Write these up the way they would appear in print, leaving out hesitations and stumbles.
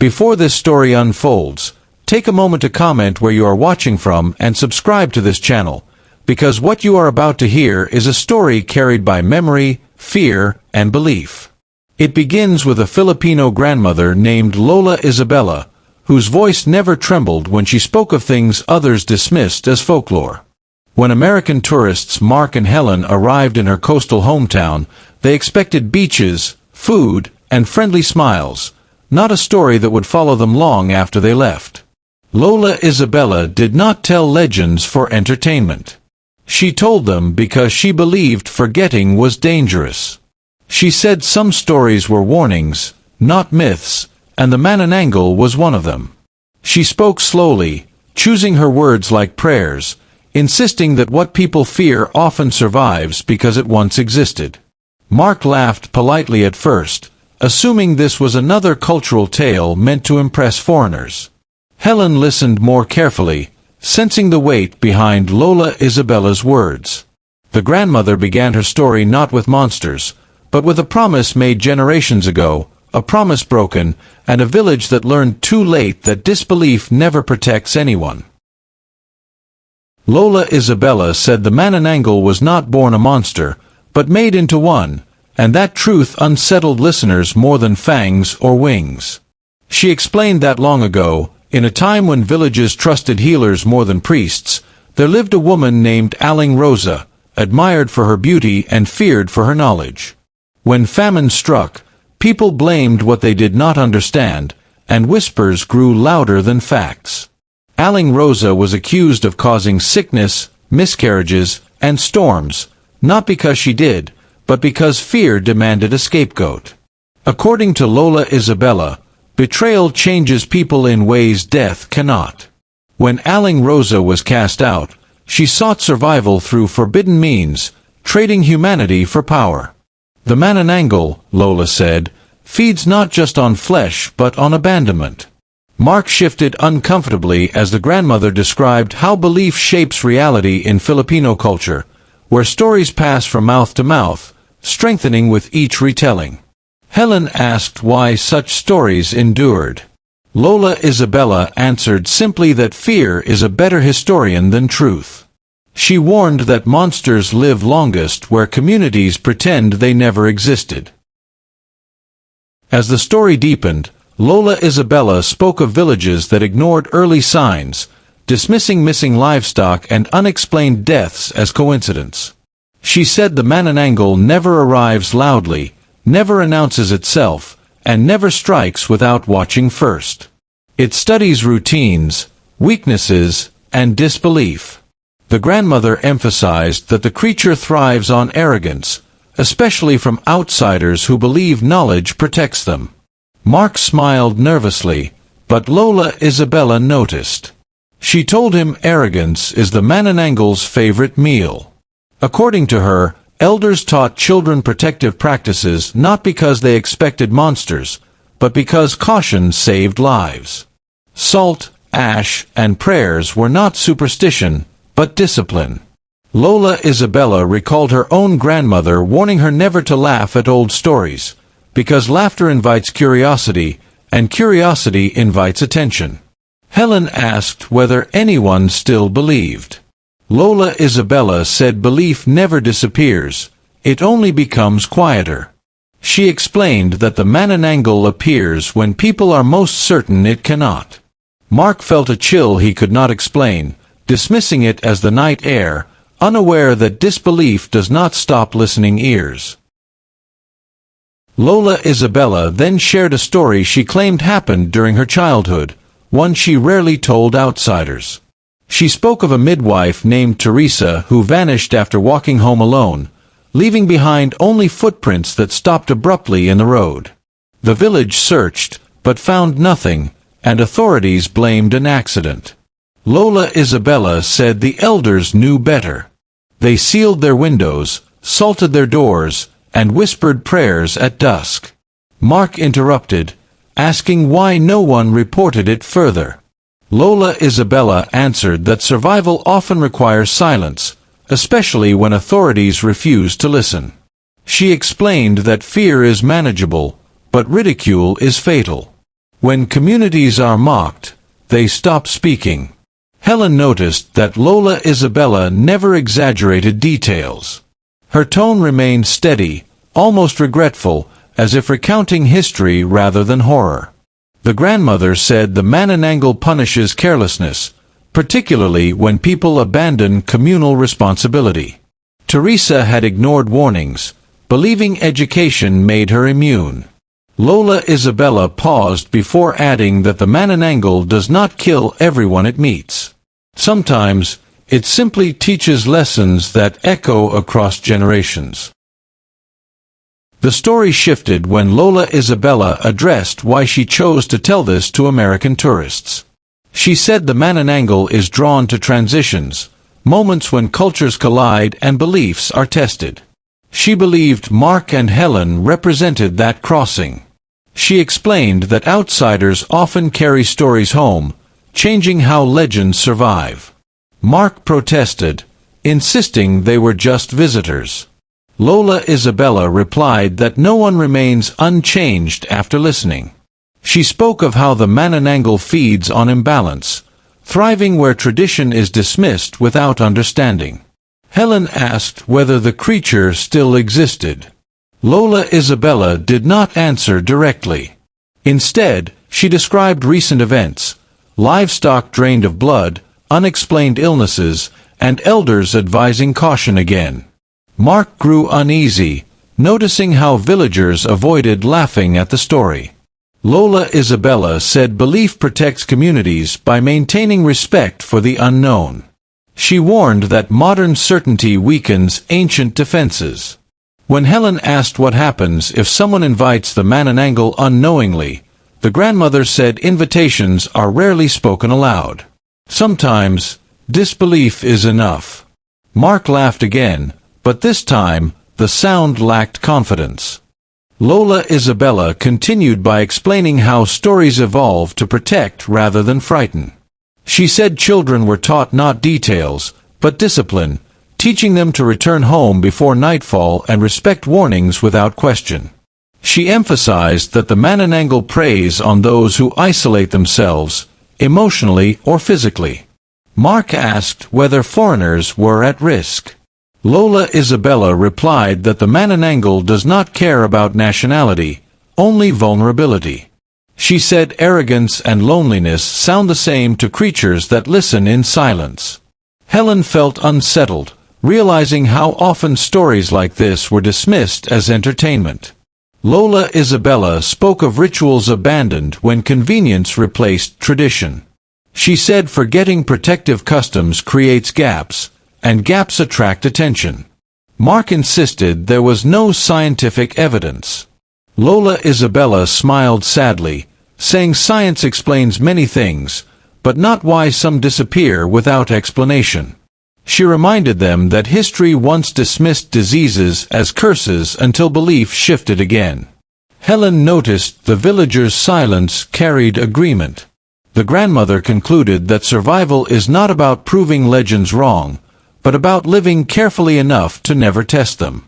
Before this story unfolds, take a moment to comment where you are watching from and subscribe to this channel, because what you are about to hear is a story carried by memory, fear, and belief. It begins with a Filipino grandmother named Lola Isabella, whose voice never trembled when she spoke of things others dismissed as folklore. When American tourists Mark and Helen arrived in her coastal hometown, they expected beaches, food, and friendly smiles, not a story that would follow them long after they left. Lola Isabella did not tell legends for entertainment. She told them because she believed forgetting was dangerous. She said some stories were warnings, not myths, and the Manananggal was one of them. She spoke slowly, choosing her words like prayers, insisting that what people fear often survives because it once existed. Mark laughed politely at first, assuming this was another cultural tale meant to impress foreigners. Helen listened more carefully, sensing the weight behind Lola Isabella's words. The grandmother began her story not with monsters, but with a promise made generations ago, a promise broken, and a village that learned too late that disbelief never protects anyone. Lola Isabella said the Manananggal was not born a monster, but made into one, and that truth unsettled listeners more than fangs or wings. She explained that long ago, in a time when villages trusted healers more than priests, there lived a woman named Aling Rosa, admired for her beauty and feared for her knowledge. When famine struck, people blamed what they did not understand, and whispers grew louder than facts. Aling Rosa was accused of causing sickness, miscarriages, and storms, not because she did, but because fear demanded a scapegoat. According to Lola Isabella, betrayal changes people in ways death cannot. When Aling Rosa was cast out, she sought survival through forbidden means, trading humanity for power. The Manananggal, Lola said, feeds not just on flesh but on abandonment. Mark shifted uncomfortably as the grandmother described how belief shapes reality in Filipino culture, where stories pass from mouth to mouth, strengthening with each retelling. Helen asked why such stories endured. Lola Isabella answered simply that fear is a better historian than truth. She warned that monsters live longest where communities pretend they never existed. As the story deepened, Lola Isabella spoke of villages that ignored early signs, dismissing missing livestock and unexplained deaths as coincidence. She said the Manananggal never arrives loudly, never announces itself, and never strikes without watching first. It studies routines, weaknesses, and disbelief. The grandmother emphasized that the creature thrives on arrogance, especially from outsiders who believe knowledge protects them. Mark smiled nervously, but Lola Isabella noticed. She told him arrogance is the Manananggal's favorite meal. According to her, elders taught children protective practices not because they expected monsters, but because caution saved lives. Salt, ash, and prayers were not superstition, but discipline. Lola Isabella recalled her own grandmother warning her never to laugh at old stories, because laughter invites curiosity, and curiosity invites attention. Helen asked whether anyone still believed. Lola Isabella said belief never disappears, it only becomes quieter. She explained that the Manananggal appears when people are most certain it cannot. Mark felt a chill he could not explain, dismissing it as the night air, unaware that disbelief does not stop listening ears. Lola Isabella then shared a story she claimed happened during her childhood, one she rarely told outsiders. She spoke of a midwife named Teresa who vanished after walking home alone, leaving behind only footprints that stopped abruptly in the road. The village searched, but found nothing, and authorities blamed an accident. Lola Isabella said the elders knew better. They sealed their windows, salted their doors, and whispered prayers at dusk. Mark interrupted, asking why no one reported it further. Lola Isabella answered that survival often requires silence, especially when authorities refuse to listen. She explained that fear is manageable, but ridicule is fatal. When communities are mocked, they stop speaking. Helen noticed that Lola Isabella never exaggerated details. Her tone remained steady, almost regretful, as if recounting history rather than horror. The grandmother said the Manananggal punishes carelessness, particularly when people abandon communal responsibility. Teresa had ignored warnings, believing education made her immune. Lola Isabella paused before adding that the Manananggal does not kill everyone it meets. Sometimes, it simply teaches lessons that echo across generations. The story shifted when Lola Isabella addressed why she chose to tell this to American tourists. She said the Manananggal is drawn to transitions, moments when cultures collide and beliefs are tested. She believed Mark and Helen represented that crossing. She explained that outsiders often carry stories home, changing how legends survive. Mark protested, insisting they were just visitors. Lola Isabella replied that no one remains unchanged after listening. She spoke of how the Manananggal feeds on imbalance, thriving where tradition is dismissed without understanding. Helen asked whether the creature still existed. Lola Isabella did not answer directly. Instead, she described recent events: livestock drained of blood, unexplained illnesses, and elders advising caution again. Mark grew uneasy, noticing how villagers avoided laughing at the story. Lola Isabella said belief protects communities by maintaining respect for the unknown. She warned that modern certainty weakens ancient defenses. When Helen asked what happens if someone invites the Manananggal unknowingly, the grandmother said invitations are rarely spoken aloud. Sometimes, disbelief is enough. Mark laughed again, but this time, the sound lacked confidence. Lola Isabella continued by explaining how stories evolve to protect rather than frighten. She said children were taught not details, but discipline, teaching them to return home before nightfall and respect warnings without question. She emphasized that the Manananggal preys on those who isolate themselves, emotionally or physically. Mark asked whether foreigners were at risk. Lola Isabella replied that the Manananggal does not care about nationality, only vulnerability. She said arrogance and loneliness sound the same to creatures that listen in silence. Helen felt unsettled, realizing how often stories like this were dismissed as entertainment. Lola Isabella spoke of rituals abandoned when convenience replaced tradition. She said forgetting protective customs creates gaps, and gaps attract attention. Mark insisted there was no scientific evidence. Lola Isabella smiled sadly, saying science explains many things, but not why some disappear without explanation. She reminded them that history once dismissed diseases as curses until belief shifted again. Helen noticed the villagers' silence carried agreement. The grandmother concluded that survival is not about proving legends wrong, but about living carefully enough to never test them.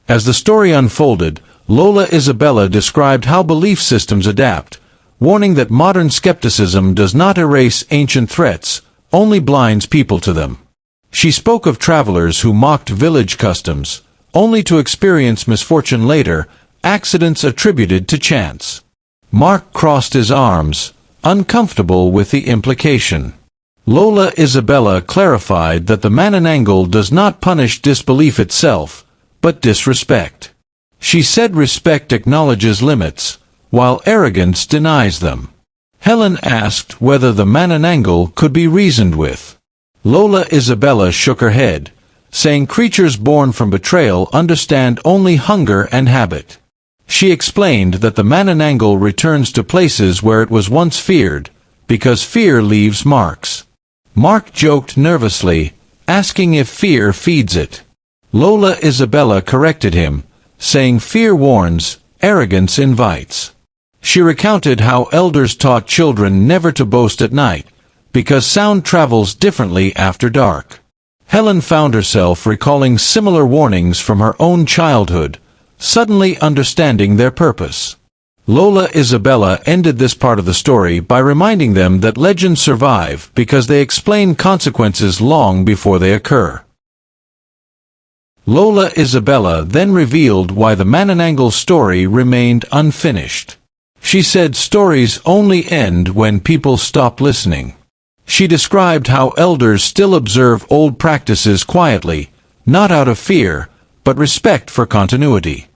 As the story unfolded, Lola Isabella described how belief systems adapt, warning that modern skepticism does not erase ancient threats, only blinds people to them. She spoke of travelers who mocked village customs, only to experience misfortune later, accidents attributed to chance. Mark crossed his arms, uncomfortable with the implication. Lola Isabella clarified that the Manananggal does not punish disbelief itself, but disrespect. She said respect acknowledges limits, while arrogance denies them. Helen asked whether the Manananggal could be reasoned with. Lola Isabella shook her head, saying creatures born from betrayal understand only hunger and habit. She explained that the Manananggal returns to places where it was once feared, because fear leaves marks. Mark joked nervously, asking if fear feeds it. Lola Isabella corrected him, saying fear warns, arrogance invites. She recounted how elders taught children never to boast at night, because sound travels differently after dark. Helen found herself recalling similar warnings from her own childhood, suddenly understanding their purpose. Lola Isabella ended this part of the story by reminding them that legends survive because they explain consequences long before they occur. Lola Isabella then revealed why the Manananggal story remained unfinished. She said stories only end when people stop listening. She described how elders still observe old practices quietly, not out of fear, but respect for continuity.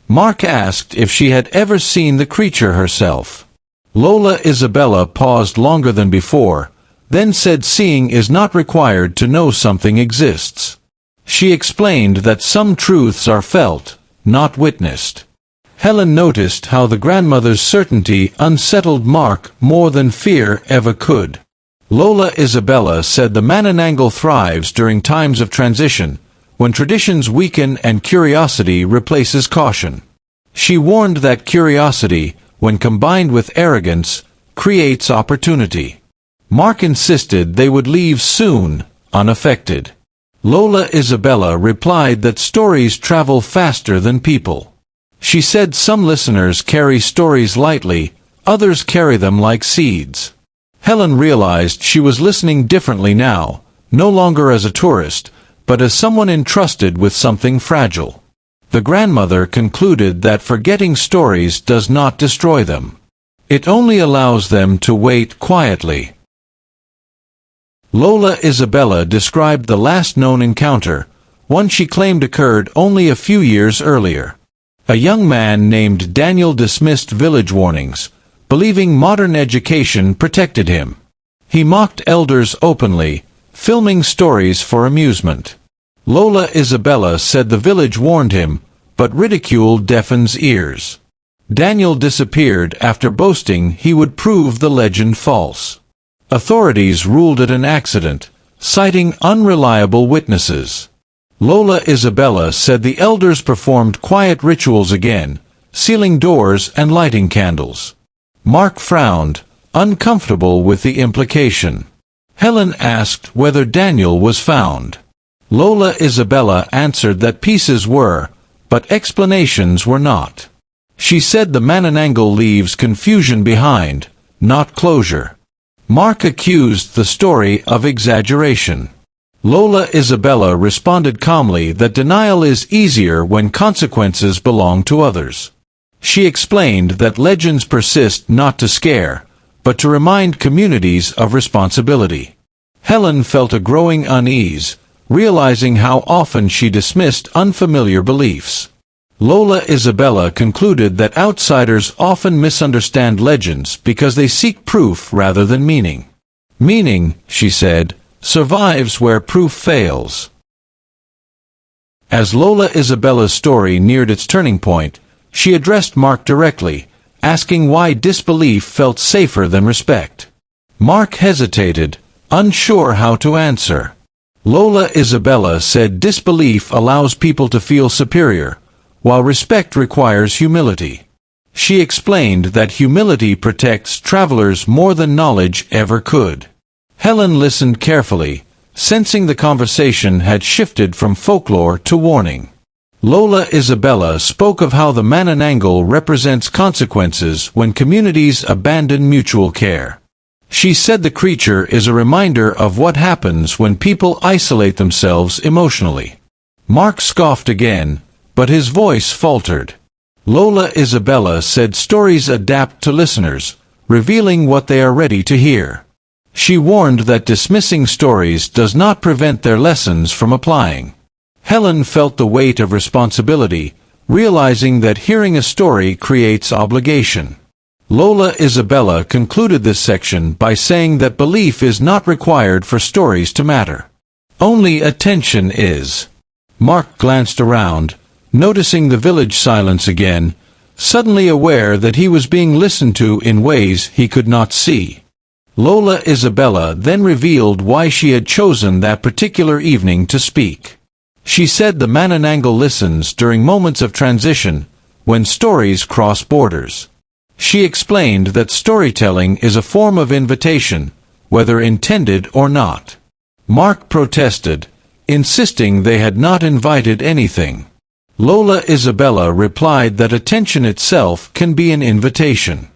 Mark asked if she had ever seen the creature herself. Lola Isabella paused longer than before, then said seeing is not required to know something exists. She explained that some truths are felt, not witnessed. Helen noticed how the grandmother's certainty unsettled Mark more than fear ever could. Lola Isabella said the Manananggal thrives during times of transition, when traditions weaken and curiosity replaces caution. She warned that curiosity, when combined with arrogance, creates opportunity. Mark insisted they would leave soon, unaffected. Lola Isabella replied that stories travel faster than people. She said some listeners carry stories lightly, others carry them like seeds. Helen realized she was listening differently now, no longer as a tourist, but as someone entrusted with something fragile. The grandmother concluded that forgetting stories does not destroy them. It only allows them to wait quietly. Lola Isabella described the last known encounter, one she claimed occurred only a few years earlier. A young man named Daniel dismissed village warnings, believing modern education protected him. He mocked elders openly, filming stories for amusement. Lola Isabella said the village warned him, but ridicule deafens ears. Daniel disappeared after boasting he would prove the legend false. Authorities ruled it an accident, citing unreliable witnesses. Lola Isabella said the elders performed quiet rituals again, sealing doors and lighting candles. Mark frowned, uncomfortable with the implication. Helen asked whether Daniel was found. Lola Isabella answered that pieces were, but explanations were not. She said the Manananggal leaves confusion behind, not closure. Mark accused the story of exaggeration. Lola Isabella responded calmly that denial is easier when consequences belong to others. She explained that legends persist not to scare, but to remind communities of responsibility. Helen felt a growing unease, realizing how often she dismissed unfamiliar beliefs. Lola Isabella concluded that outsiders often misunderstand legends because they seek proof rather than meaning. Meaning, she said, survives where proof fails. As Lola Isabella's story neared its turning point, she addressed Mark directly, asking why disbelief felt safer than respect. Mark hesitated, unsure how to answer. Lola Isabella said disbelief allows people to feel superior, while respect requires humility. She explained that humility protects travelers more than knowledge ever could. Helen listened carefully, sensing the conversation had shifted from folklore to warning. Lola Isabella spoke of how the Manananggal represents consequences when communities abandon mutual care. She said the creature is a reminder of what happens when people isolate themselves emotionally. Mark scoffed again, but his voice faltered. Lola Isabella said stories adapt to listeners, revealing what they are ready to hear. She warned that dismissing stories does not prevent their lessons from applying. Helen felt the weight of responsibility, realizing that hearing a story creates obligation. Lola Isabella concluded this section by saying that belief is not required for stories to matter. Only attention is. Mark glanced around, noticing the village silence again, suddenly aware that he was being listened to in ways he could not see. Lola Isabella then revealed why she had chosen that particular evening to speak. She said the Manananggal listens during moments of transition, when stories cross borders. She explained that storytelling is a form of invitation, whether intended or not. Mark protested, insisting they had not invited anything. Lola Isabella replied that attention itself can be an invitation.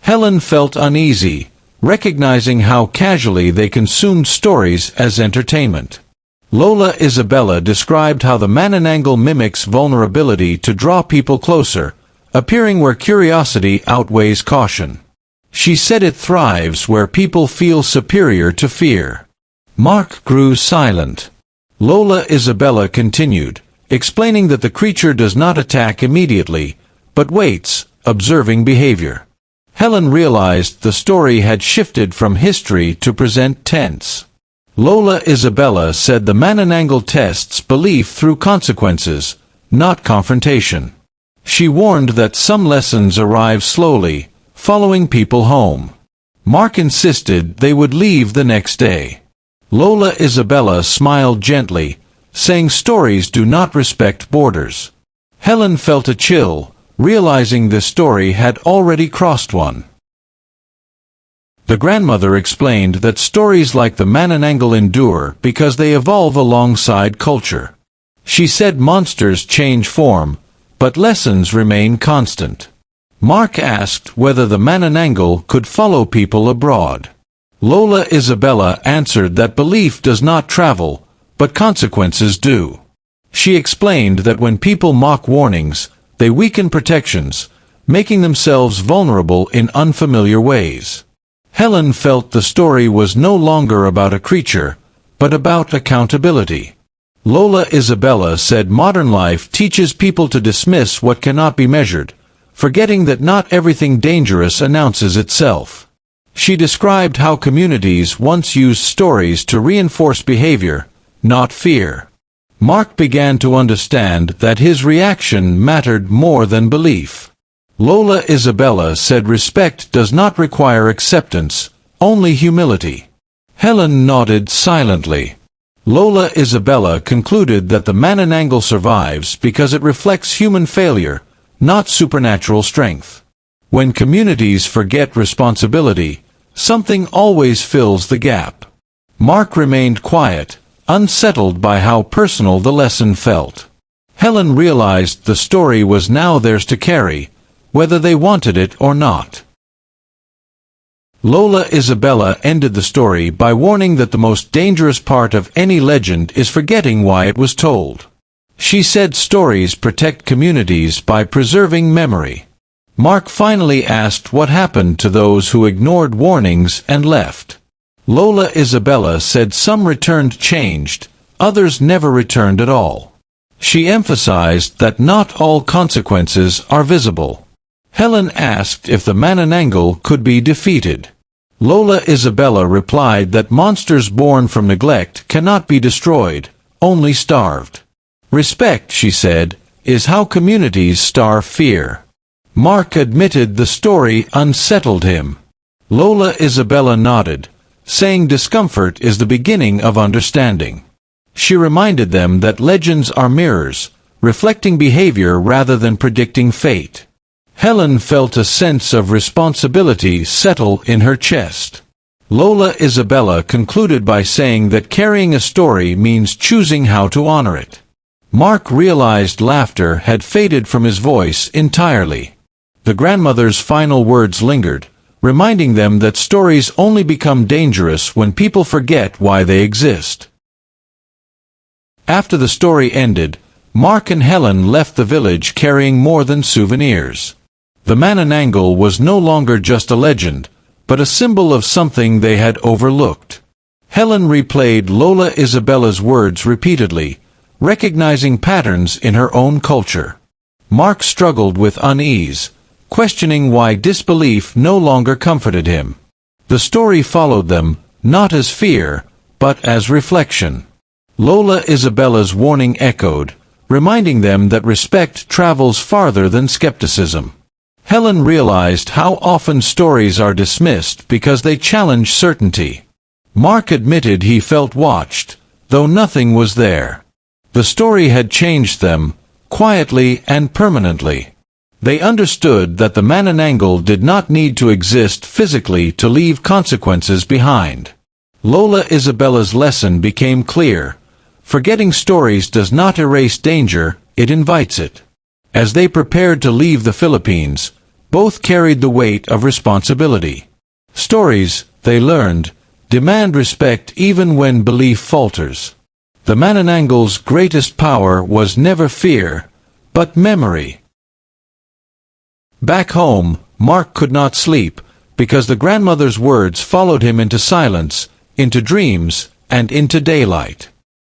Helen felt uneasy, recognizing how casually they consumed stories as entertainment. Lola Isabella described how the Manananggal mimics vulnerability to draw people closer, appearing where curiosity outweighs caution. She said it thrives where people feel superior to fear. Mark grew silent. Lola Isabella continued, explaining that the creature does not attack immediately, but waits, observing behavior. Helen realized the story had shifted from history to present tense. Lola Isabella said the Manananggal tests belief through consequences, not confrontation. She warned that some lessons arrive slowly, following people home. Mark insisted they would leave the next day. Lola Isabella smiled gently, saying stories do not respect borders. Helen felt a chill, realizing this story had already crossed one. The grandmother explained that stories like the Manananggal endure because they evolve alongside culture. She said monsters change form, but lessons remain constant. Mark asked whether the Manananggal could follow people abroad. Lola Isabella answered that belief does not travel, but consequences do. She explained that when people mock warnings, they weaken protections, making themselves vulnerable in unfamiliar ways. Helen felt the story was no longer about a creature, but about accountability. Lola Isabella said modern life teaches people to dismiss what cannot be measured, forgetting that not everything dangerous announces itself. She described how communities once used stories to reinforce behavior, not fear. Mark began to understand that his reaction mattered more than belief. Lola Isabella said respect does not require acceptance, only humility. Helen nodded silently. Lola Isabella concluded that the Manananggal survives because it reflects human failure, not supernatural strength. When communities forget responsibility, something always fills the gap. Mark remained quiet, unsettled by how personal the lesson felt. Helen realized the story was now theirs to carry, whether they wanted it or not. Lola Isabella ended the story by warning that the most dangerous part of any legend is forgetting why it was told. She said stories protect communities by preserving memory. Mark finally asked what happened to those who ignored warnings and left. Lola Isabella said some returned changed, others never returned at all. She emphasized that not all consequences are visible. Helen asked if the Manananggal could be defeated. Lola Isabella replied that monsters born from neglect cannot be destroyed, only starved. Respect, she said, is how communities starve fear. Mark admitted the story unsettled him. Lola Isabella nodded, saying discomfort is the beginning of understanding. She reminded them that legends are mirrors, reflecting behavior rather than predicting fate. Helen felt a sense of responsibility settle in her chest. Lola Isabella concluded by saying that carrying a story means choosing how to honor it. Mark realized laughter had faded from his voice entirely. The grandmother's final words lingered, reminding them that stories only become dangerous when people forget why they exist. After the story ended, Mark and Helen left the village carrying more than souvenirs. The Manananggal was no longer just a legend, but a symbol of something they had overlooked. Helen replayed Lola Isabella's words repeatedly, recognizing patterns in her own culture. Mark struggled with unease, questioning why disbelief no longer comforted him. The story followed them, not as fear, but as reflection. Lola Isabella's warning echoed, reminding them that respect travels farther than skepticism. Helen realized how often stories are dismissed because they challenge certainty. Mark admitted he felt watched, though nothing was there. The story had changed them, quietly and permanently. They understood that the Manananggal did not need to exist physically to leave consequences behind. Lola Isabella's lesson became clear. Forgetting stories does not erase danger, it invites it. As they prepared to leave the Philippines, both carried the weight of responsibility. Stories, they learned, demand respect even when belief falters. The Manananggal's greatest power was never fear, but memory. Back home, Mark could not sleep, because the grandmother's words followed him into silence, into dreams, and into daylight.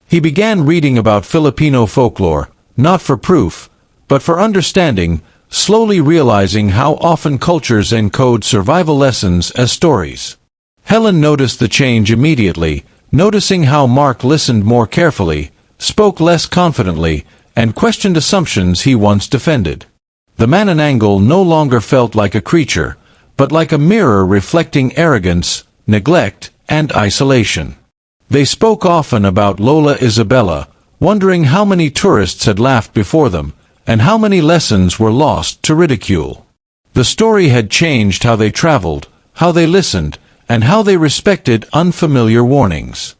He began reading about Filipino folklore, not for proof, but for understanding, slowly realizing how often cultures encode survival lessons as stories. Helen noticed the change immediately, noticing how Mark listened more carefully, spoke less confidently, and questioned assumptions he once defended. The Manananggal no longer felt like a creature, but like a mirror reflecting arrogance, neglect, and isolation. They spoke often about Lola Isabella, wondering how many tourists had laughed before them, and how many lessons were lost to ridicule. The story had changed how they traveled, how they listened, and how they respected unfamiliar warnings.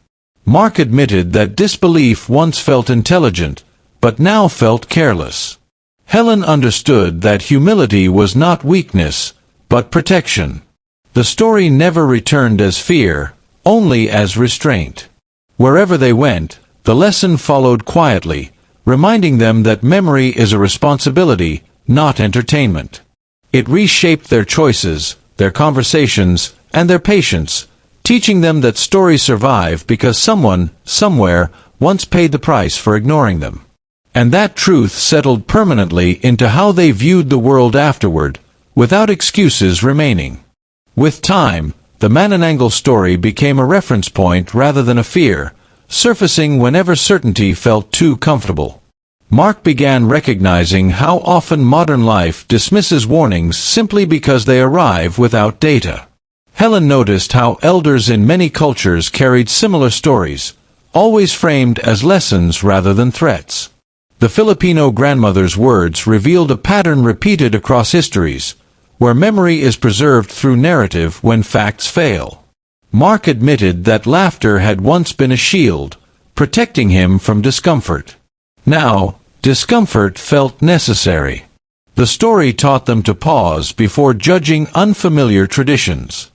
Mark admitted that disbelief once felt intelligent, but now felt careless. Helen understood that humility was not weakness, but protection. The story never returned as fear, only as restraint. Wherever they went, the lesson followed quietly, reminding them that memory is a responsibility, not entertainment. It reshaped their choices, their conversations, and their patience, teaching them that stories survive because someone, somewhere, once paid the price for ignoring them. And that truth settled permanently into how they viewed the world afterward, without excuses remaining. With time, the Manananggal story became a reference point rather than a fear, surfacing whenever certainty felt too comfortable. Mark began recognizing how often modern life dismisses warnings simply because they arrive without data. Helen noticed how elders in many cultures carried similar stories, always framed as lessons rather than threats. The Filipino grandmother's words revealed a pattern repeated across histories, where memory is preserved through narrative when facts fail. Mark admitted that laughter had once been a shield, protecting him from discomfort. Now, discomfort felt necessary. The story taught them to pause before judging unfamiliar traditions.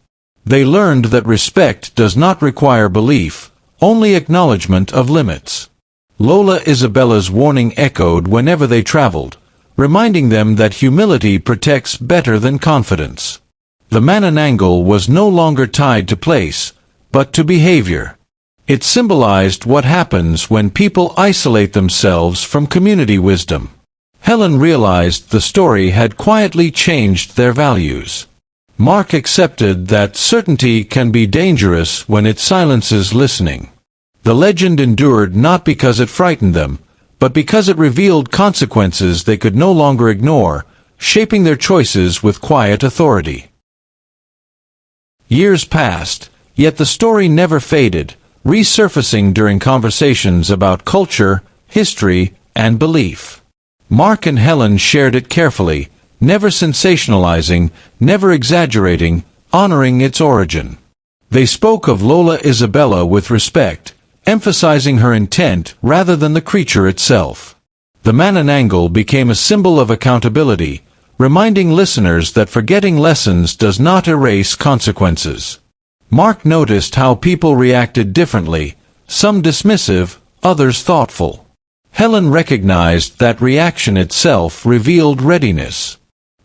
They learned that respect does not require belief, only acknowledgement of limits. Lola Isabella's warning echoed whenever they traveled, reminding them that humility protects better than confidence. The Manananggal was no longer tied to place, but to behavior. It symbolized what happens when people isolate themselves from community wisdom. Helen realized the story had quietly changed their values. Mark accepted that certainty can be dangerous when it silences listening. The legend endured not because it frightened them, but because it revealed consequences they could no longer ignore, shaping their choices with quiet authority. Years passed, yet the story never faded, resurfacing during conversations about culture, history, and belief. Mark and Helen shared it carefully, never sensationalizing, never exaggerating, honoring its origin. They spoke of Lola Isabella with respect, emphasizing her intent rather than the creature itself. The Manananggal became a symbol of accountability, reminding listeners that forgetting lessons does not erase consequences. Mark noticed how people reacted differently, some dismissive, others thoughtful. Helen recognized that reaction itself revealed readiness.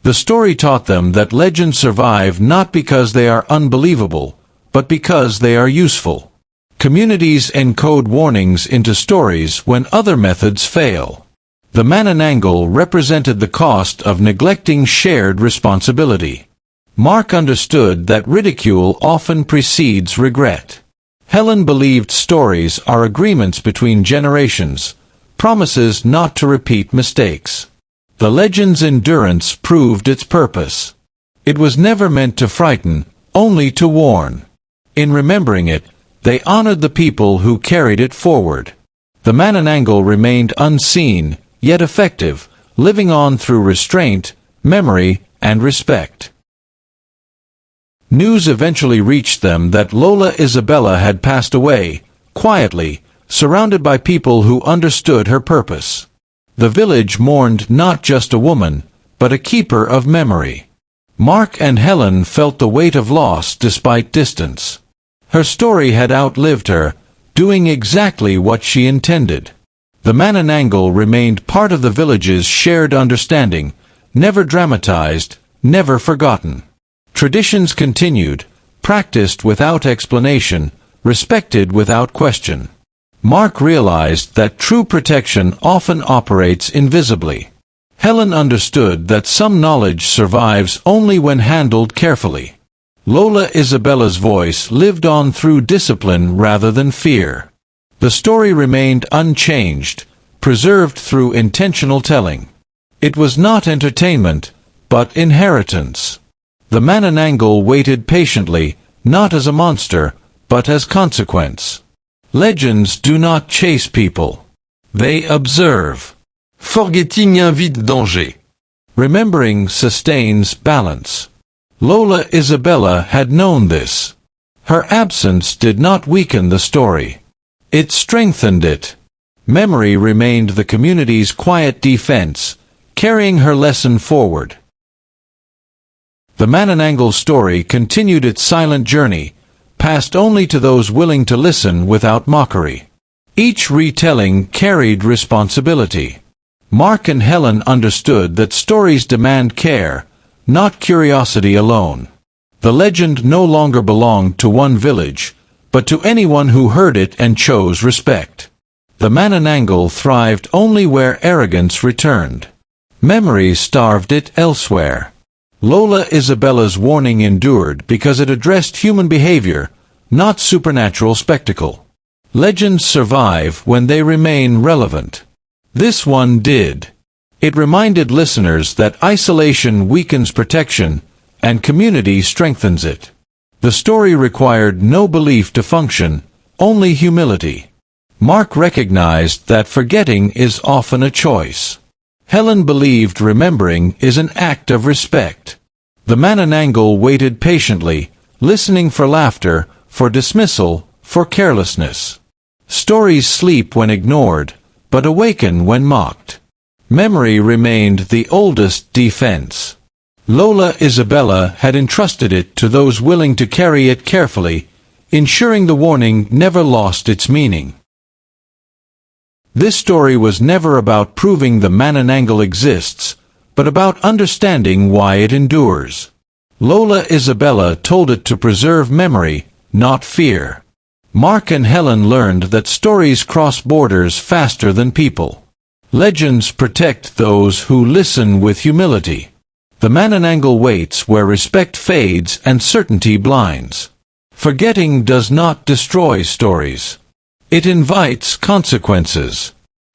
The story taught them that legends survive not because they are unbelievable, but because they are useful. Communities encode warnings into stories when other methods fail. The Manananggal represented the cost of neglecting shared responsibility. Mark understood that ridicule often precedes regret. Helen believed stories are agreements between generations, promises not to repeat mistakes. The legend's endurance proved its purpose. It was never meant to frighten, only to warn. In remembering it, they honored the people who carried it forward. The Manananggal remained unseen, yet effective, living on through restraint, memory, and respect. News eventually reached them that Lola Isabella had passed away, quietly, surrounded by people who understood her purpose. The village mourned not just a woman, but a keeper of memory. Mark and Helen felt the weight of loss despite distance. Her story had outlived her, doing exactly what she intended. The Manananggal remained part of the village's shared understanding, never dramatized, never forgotten. Traditions continued, practiced without explanation, respected without question. Mark realized that true protection often operates invisibly. Helen understood that some knowledge survives only when handled carefully. Lola Isabella's voice lived on through discipline rather than fear. The story remained unchanged, preserved through intentional telling. It was not entertainment, but inheritance. The Manananggal waited patiently, not as a monster, but as consequence. Legends do not chase people. They observe. Forgetting invite danger. Remembering sustains balance. Lola Isabella had known this. Her absence did not weaken the story. It strengthened it. Memory remained the community's quiet defense, carrying her lesson forward. The Manananggal story continued its silent journey, passed only to those willing to listen without mockery. Each retelling carried responsibility. Mark and Helen understood that stories demand care, not curiosity alone. The legend no longer belonged to one village, but to anyone who heard it and chose respect. The Manananggal thrived only where arrogance returned. Memory starved it elsewhere. Lola Isabella's warning endured because it addressed human behavior, not supernatural spectacle. Legends survive when they remain relevant. This one did. It reminded listeners that isolation weakens protection, and community strengthens it. The story required no belief to function, only humility. Mark recognized that forgetting is often a choice. Helen believed remembering is an act of respect. The Manananggal waited patiently, listening for laughter, for dismissal, for carelessness. Stories sleep when ignored, but awaken when mocked. Memory remained the oldest defense. Lola Isabella had entrusted it to those willing to carry it carefully, ensuring the warning never lost its meaning. This story was never about proving the Manananggal exists, but about understanding why it endures. Lola Isabella told it to preserve memory, not fear. Mark and Helen learned that stories cross borders faster than people. Legends protect those who listen with humility. The Manananggal waits where respect fades and certainty blinds. Forgetting does not destroy stories. It invites consequences.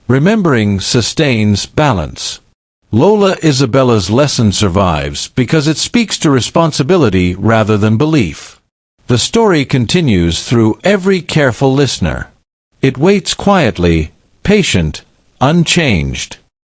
Remembering sustains balance. Lola Isabella's lesson survives because it speaks to responsibility rather than belief. The story continues through every careful listener. It waits quietly, patient, unchanged.